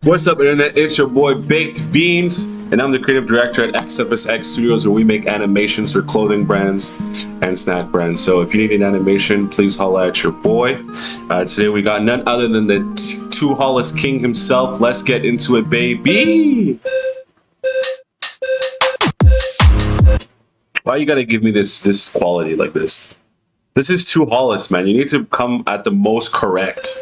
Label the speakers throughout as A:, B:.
A: What's up, internet? It's your boy Baked Beans, and I'm the creative director at xCephasx Studios, where we make animations for clothing brands and snack brands. So if you need an animation, please holla at your boy. Today we got none other than the 2hollis king himself. Let's get into it, baby. Why you gotta give me this quality like this? This is 2hollis, man. You need to come at the most correct.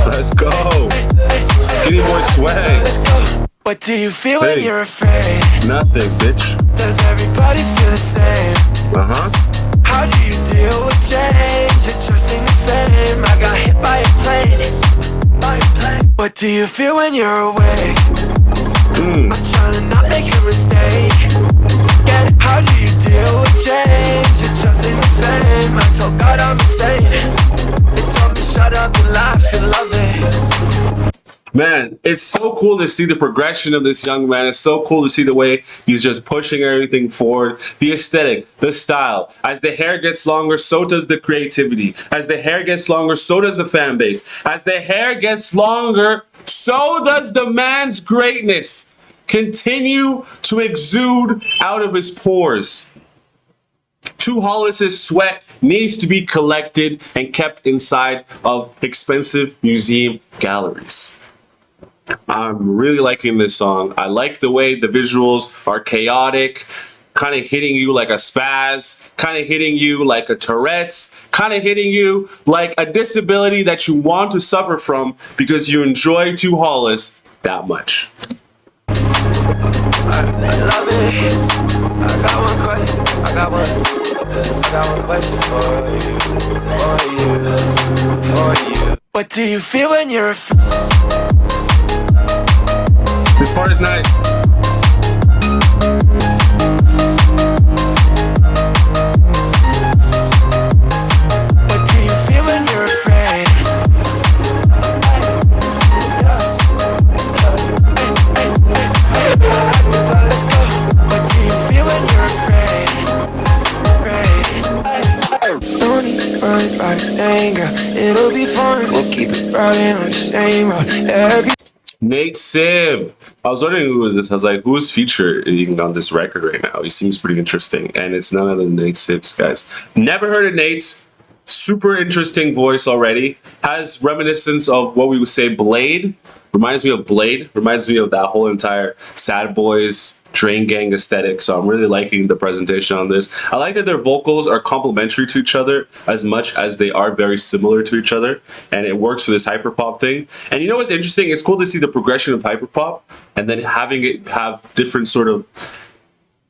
A: Let's go. Skinny boy swag.
B: What do you feel when you're afraid?
A: Nothing, bitch.
B: Does everybody feel the same? How do you deal with change and trusting the fame? I got hit by a plane. What do you feel when you're awake? I'm trying to not make a mistake. How do you deal with change and trusting the fame? I told God I'm insane. He told me shut up and laugh and love it.
A: Man, it's so cool to see the progression of this young man. It's so cool to see the way he's just pushing everything forward. The aesthetic, the style. As the hair gets longer, so does the creativity. As the hair gets longer, so does the fan base. As the hair gets longer, so does the man's greatness continue to exude out of his pores. 2hollis' sweat needs to be collected and kept inside of expensive museum galleries. I'm really liking this song. I like the way the visuals are chaotic, kind of hitting you like a spaz, kind of hitting you like a Tourette's, kind of hitting you like a disability that you want to suffer from because you enjoy 2hollis that much.
B: I love it. I got one question for you. What do you feel when you're afraid?
A: This part is nice.
B: What do you feel when you're afraid? Let's go. What do you feel when you're afraid? Don't need to worry about a thing, girl. It'll be fun. We'll keep it rolling on the same road.
A: Nate Sib. I was wondering who was this. I was like, who's featuring on this record right now? He seems pretty interesting. And it's none other than Nate Sibs, guys. Never heard of Nate. Super interesting voice already. Has reminiscence of what we would say Blade. Reminds me of Blade. Reminds me of that whole entire Sad Boys, Drain Gang aesthetic. So I'm really liking the presentation on this. I like that their vocals are complementary to each other as much as they are very similar to each other. And it works for this hyperpop thing. And you know what's interesting? It's cool to see the progression of hyperpop and then having it have different sort of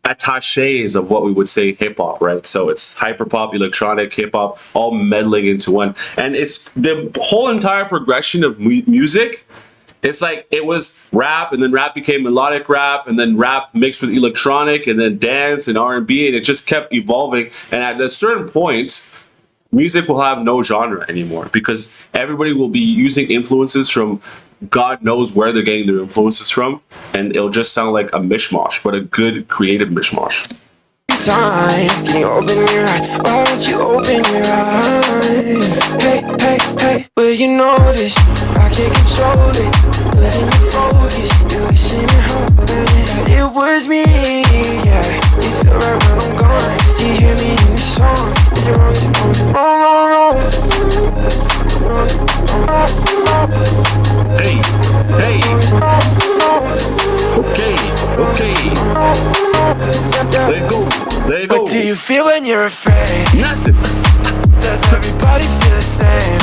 A: attaches of what we would say hip-hop, right? So it's hyperpop, electronic, hip-hop, all meddling into one. And it's the whole entire progression of music. It's like it was rap, and then rap became melodic rap, and then rap mixed with electronic, and then dance and R&B, and it just kept evolving. And at a certain point, music will have no genre anymore because everybody will be using influences from God knows where they're getting their influences from, and it'll just sound like a mishmash, but a good creative mishmash.
B: Time, can you open your eyes? Why don't you open your eyes? Hey, will you notice? I can't control it, losing your focus. You're wishing and hoping it was me, yeah. You feel right when I'm gone. Do you hear me in the song? Is it wrong? Is it wrong?
A: Hey. Okay. There you go.
B: What do you feel when you're afraid?
A: Nothing.
B: Does everybody feel the same?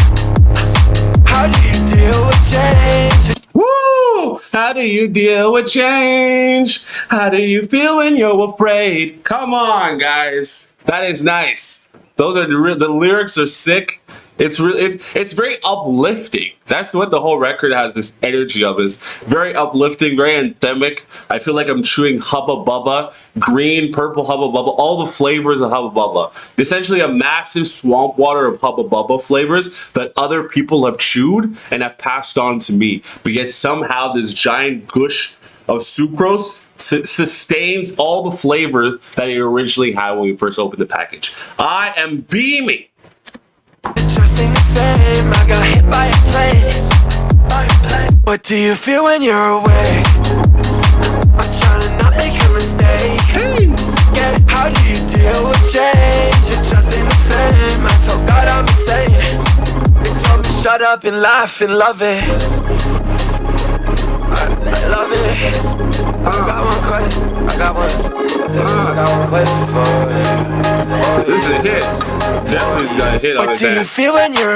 B: How do you deal with change?
A: Woo! How do you deal with change? How do you feel when you're afraid? Come on, guys. That is nice. Those are the lyrics are sick. It's really it's very uplifting. That's what the whole record has, this energy of. It's very uplifting, very anthemic. I feel like I'm chewing Hubba Bubba, green, purple Hubba Bubba, all the flavors of Hubba Bubba. Essentially a massive swamp water of Hubba Bubba flavors that other people have chewed and have passed on to me. But yet somehow this giant gush of sucrose sustains all the flavors that it originally had when we first opened the package. I am beaming.
B: Trusting the fame, I got hit by a plane. What do you feel when you're away? I'm trying to not make a mistake. Yeah, how do you deal with change? You're trusting the fame, I told God I'm insane. They told me shut up and laugh and love it. I love it. I got one question for you.
A: This is a hit. Definitely got a hit on his ass.
B: What do you feel when you're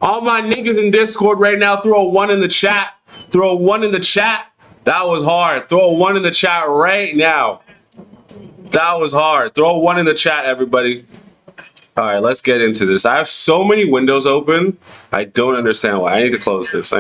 A: all my niggas in Discord right now, throw a 1 in the chat. Throw a 1 in the chat. That was hard. Throw a 1 in the chat right now. That was hard. Throw a 1 in the chat, everybody. All right, let's get into this. I have so many windows open. I don't understand why. I need to close this.